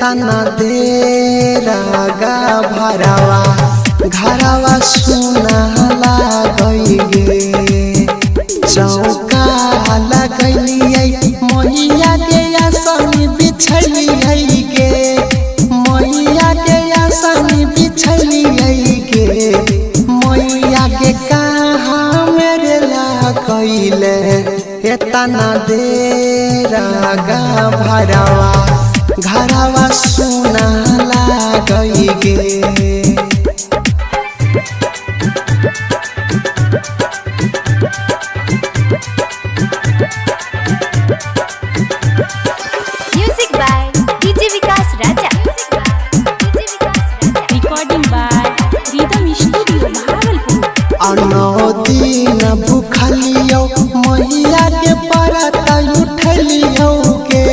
एतना देरा गा भरावा घरवा सुना लागई गे चौका लगलियै मैया के आसन बिछलियै गे मैया के आसन बिछलियै गे मैया के कहाँ मेरे लगैले एतना देरा गा भरावा घरवा सुना लागई गे। नौ दिन भूखलियो मैया के परत उठलियो गे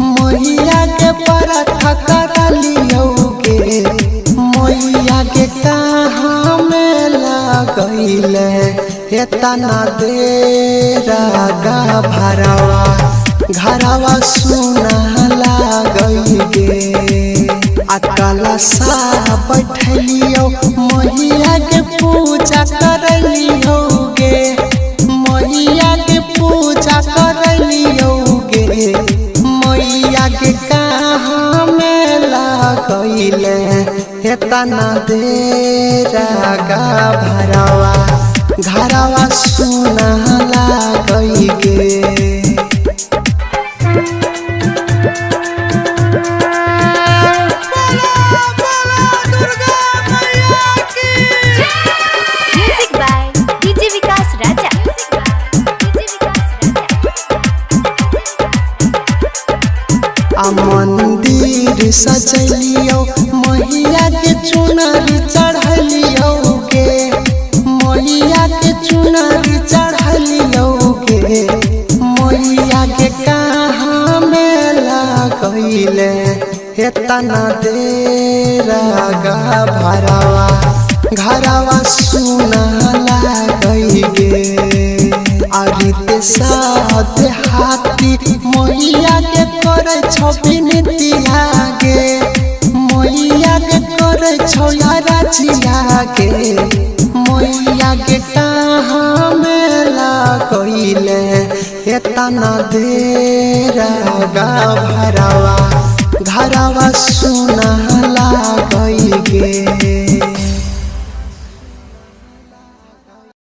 मैया के परत करलियो गे मैया के कहाँ में लगैले एतना देरा गा भरावा घरवा सुना लागई गे अकला सा बैठलियो मैया के पूजा करलियो गे मैया के पूजा करलियो गे मैया के कहाँ में लगैले एतना देरा गा भरावा घरवा सुना लागई गे। मंदिर सजलियो मैया के चुनरी चढ़लियो गे मैया के चुनरी चढ़लियो गे मैया के कहाँ में लगैले एतना देरा गा भरावा घरवा सुना लागई गे। अरिते साथ हाथी मैया के करे छौ बिनतिया गे मैया के करे छौ राजिया गे मैया के कहाँ में लगैले एतना देरा गा भरावा घरवा सुना लागई